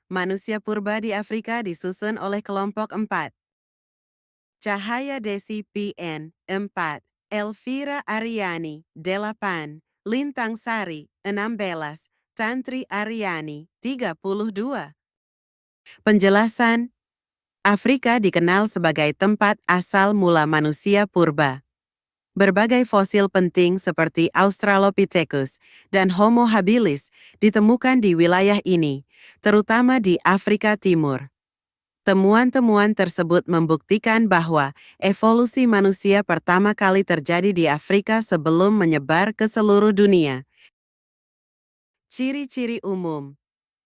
Manusia purba di Afrika disusun oleh kelompok 4. Cahaya Desi PN 4, Elvira Ariani 8, Lintang Sari 16, Tantri Ariani 32. Penjelasan, Afrika dikenal sebagai tempat asal mula manusia purba. Berbagai fosil penting seperti Australopithecus dan Homo habilis ditemukan di wilayah ini, terutama di Afrika Timur. Temuan-temuan tersebut membuktikan bahwa evolusi manusia pertama kali terjadi di Afrika sebelum menyebar ke seluruh dunia. Ciri-ciri umum.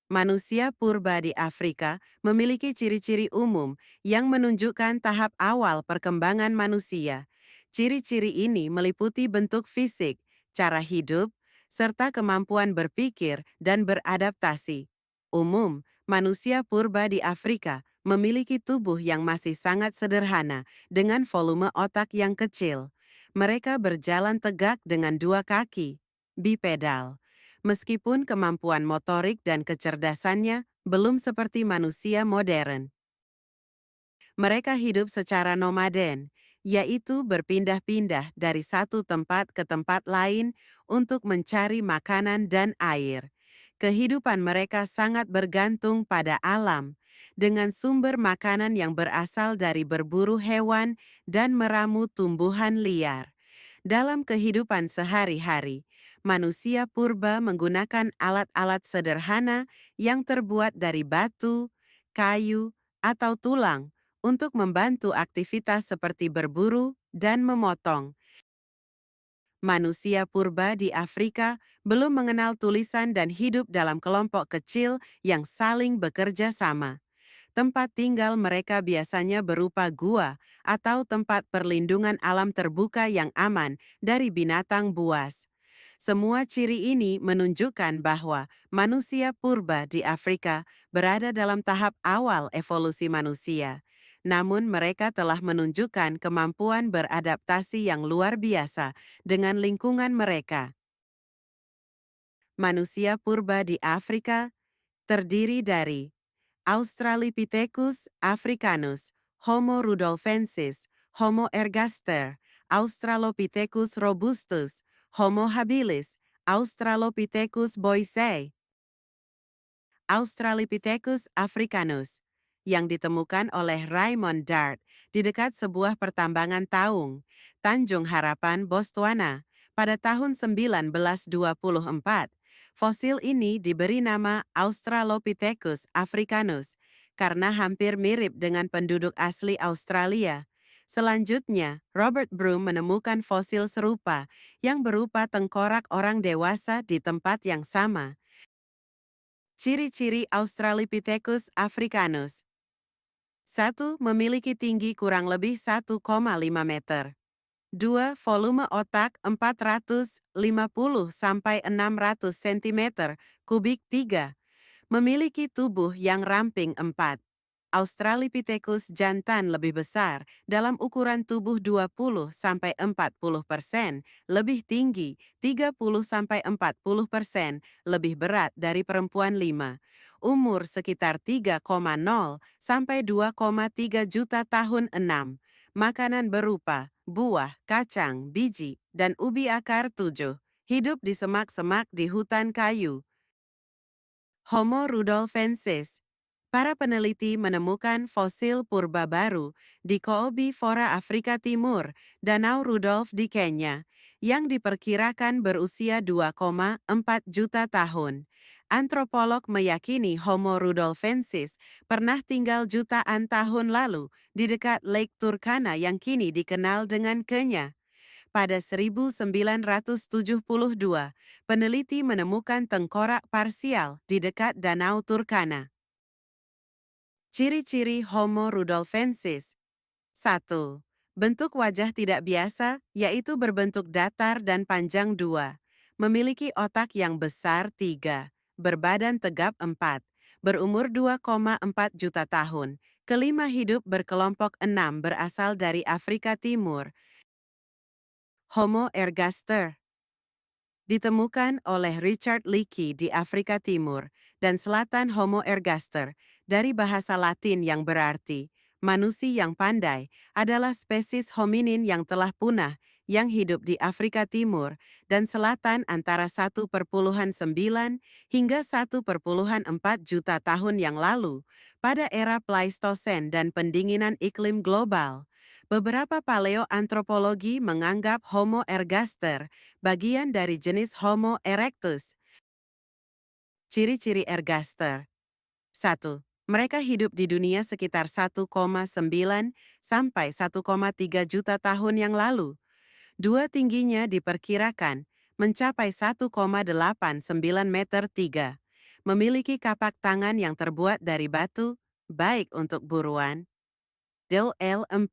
Manusia purba di Afrika memiliki ciri-ciri umum yang menunjukkan tahap awal perkembangan manusia. Ciri-ciri ini meliputi bentuk fisik, cara hidup, serta kemampuan berpikir dan beradaptasi. Umum, manusia purba di Afrika memiliki tubuh yang masih sangat sederhana dengan volume otak yang kecil. Mereka berjalan tegak dengan dua kaki, bipedal. Meskipun kemampuan motorik dan kecerdasannya belum seperti manusia modern. Mereka hidup secara nomaden, yaitu berpindah-pindah dari satu tempat ke tempat lain untuk mencari makanan dan air. Kehidupan mereka sangat bergantung pada alam, dengan sumber makanan yang berasal dari berburu hewan dan meramu tumbuhan liar. Dalam kehidupan sehari-hari, manusia purba menggunakan alat-alat sederhana yang terbuat dari batu, kayu, atau tulang untuk membantu aktivitas seperti berburu dan memotong. Manusia purba di Afrika belum mengenal tulisan dan hidup dalam kelompok kecil yang saling bekerja sama. Tempat tinggal mereka biasanya berupa gua atau tempat perlindungan alam terbuka yang aman dari binatang buas. Semua ciri ini menunjukkan bahwa manusia purba di Afrika berada dalam tahap awal evolusi manusia. Namun mereka telah menunjukkan kemampuan beradaptasi yang luar biasa dengan lingkungan mereka. Manusia purba di Afrika terdiri dari Australopithecus africanus, Homo rudolfensis, Homo ergaster, Australopithecus robustus, Homo habilis, Australopithecus boisei. Australopithecus africanus, yang ditemukan oleh Raymond Dart di dekat sebuah pertambangan taung, Tanjung Harapan, Botswana, pada tahun 1924. Fosil ini diberi nama Australopithecus africanus karena hampir mirip dengan penduduk asli Australia. Selanjutnya, Robert Broom menemukan fosil serupa yang berupa tengkorak orang dewasa di tempat yang sama. Ciri-ciri Australopithecus africanus. 1. Memiliki tinggi kurang lebih 1,5 meter. 2. Volume otak 450 sampai 600 cm kubik 3. Memiliki tubuh yang ramping 4. Australopithecus jantan lebih besar dalam ukuran tubuh 20 sampai 40%, lebih tinggi 30 sampai 40%, lebih berat dari perempuan 5. Umur sekitar 3,0 sampai 2,3 juta tahun 6. Makanan berupa buah, kacang, biji, dan ubi akar 7. Hidup di semak-semak di hutan kayu. Homo rudolfensis. Para peneliti menemukan fosil purba baru di Koobi Fora Afrika Timur, Danau Rudolf di Kenya, yang diperkirakan berusia 2,4 juta tahun. Antropolog meyakini Homo rudolfensis pernah tinggal jutaan tahun lalu di dekat Lake Turkana yang kini dikenal dengan Kenya. Pada 1972, peneliti menemukan tengkorak parsial di dekat Danau Turkana. Ciri-ciri Homo rudolfensis. 1. Bentuk wajah tidak biasa, yaitu berbentuk datar dan panjang 2. Memiliki otak yang besar 3. Berbadan tegap 4. Berumur 2,4 juta tahun. Kelima hidup berkelompok 6 berasal dari Afrika Timur. Homo ergaster. Ditemukan oleh Richard Leakey di Afrika Timur dan selatan Homo ergaster, dari bahasa Latin yang berarti manusia yang pandai, adalah spesies hominin yang telah punah yang hidup di Afrika Timur dan Selatan antara 1,9 hingga 1,4 juta tahun yang lalu pada era Pleistosen dan pendinginan iklim global. Beberapa paleoantropologi menganggap Homo ergaster bagian dari jenis Homo erectus. Ciri-ciri ergaster. 1. Mereka hidup di dunia sekitar 1,9 sampai 1,3 juta tahun yang lalu. 2. Tingginya diperkirakan mencapai 1,89 meter 3. Memiliki kapak tangan yang terbuat dari batu, baik untuk buruan. Del 4.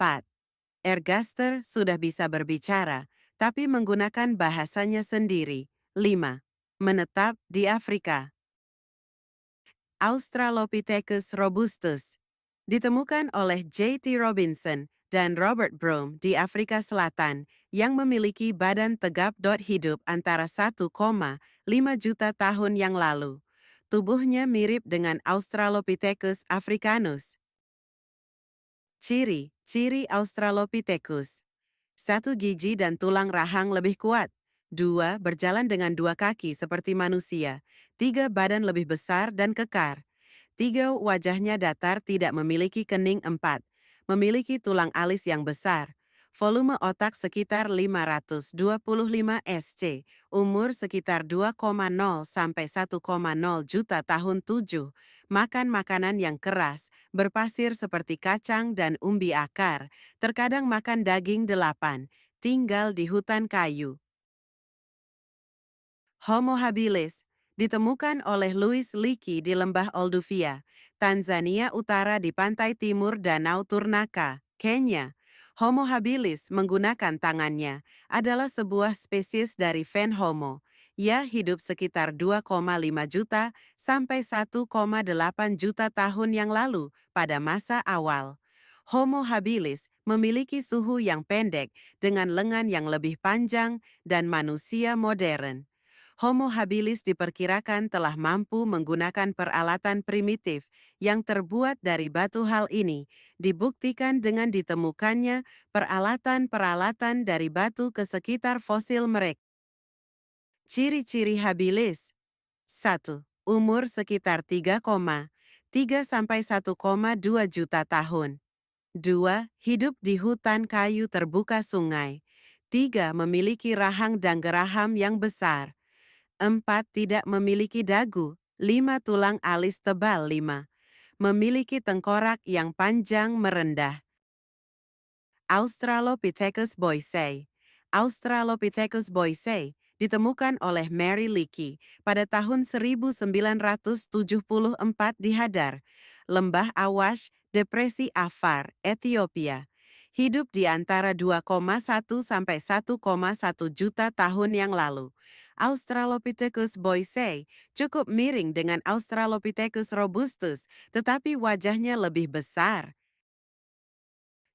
Ergaster sudah bisa berbicara, tapi menggunakan bahasanya sendiri. 5. Menetap di Afrika. Australopithecus robustus ditemukan oleh J.T. Robinson dan Robert Broom di Afrika Selatan yang memiliki badan tegap hidup antara 1,5 juta tahun yang lalu. Tubuhnya mirip dengan Australopithecus africanus. Ciri-ciri Australopithecus. 1. Gigi dan tulang rahang lebih kuat. 2. Berjalan dengan 2 kaki seperti manusia. 3. Badan lebih besar dan kekar. 3. Wajahnya datar, tidak memiliki kening. 4. Memiliki tulang alis yang besar. Volume otak sekitar 525 sc. Umur sekitar 2,0 sampai 1,0 juta tahun. 7. Makan makanan yang keras, berpasir seperti kacang dan umbi akar. Terkadang makan daging. 8. Tinggal di hutan kayu. Homo habilis ditemukan oleh Louis Leakey di lembah Olduvai, Tanzania Utara di pantai timur Danau Turnaka, Kenya. Homo habilis menggunakan tangannya adalah sebuah spesies dari Fen Homo. Ia hidup sekitar 2,5 juta sampai 1,8 juta tahun yang lalu pada masa awal. Homo habilis memiliki suhu yang pendek dengan lengan yang lebih panjang dan manusia modern. Homo habilis diperkirakan telah mampu menggunakan peralatan primitif yang terbuat dari batu. Hal ini dibuktikan dengan ditemukannya peralatan-peralatan dari batu ke sekitar fosil mereka. Ciri-ciri habilis. 1. Umur sekitar 3,3 sampai 1,2 juta tahun. 2. Hidup di hutan kayu terbuka sungai. 3. Memiliki rahang dan geraham yang besar. 4. Tidak memiliki dagu. 5. Tulang alis tebal. 5. Memiliki tengkorak yang panjang merendah. Australopithecus boisei. Australopithecus boisei ditemukan oleh Mary Leakey pada tahun 1974 di Hadar, Lembah Awash, Depresi Afar, Ethiopia. Hidup di antara 2,1 sampai 1,1 juta tahun yang lalu. Australopithecus boisei cukup miring dengan Australopithecus robustus, tetapi wajahnya lebih besar.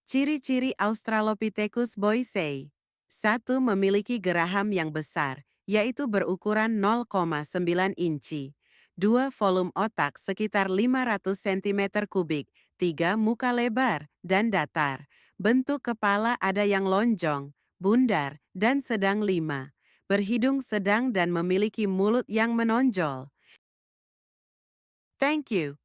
Ciri-ciri Australopithecus boisei. 1. Memiliki geraham yang besar, yaitu berukuran 0,9 inci. 2. Volume otak sekitar 500 cm kubik. 3. Muka lebar dan datar. Bentuk kepala ada yang lonjong, bundar, dan sedang. 5. Berhidung sedang dan memiliki mulut yang menonjol. Thank you.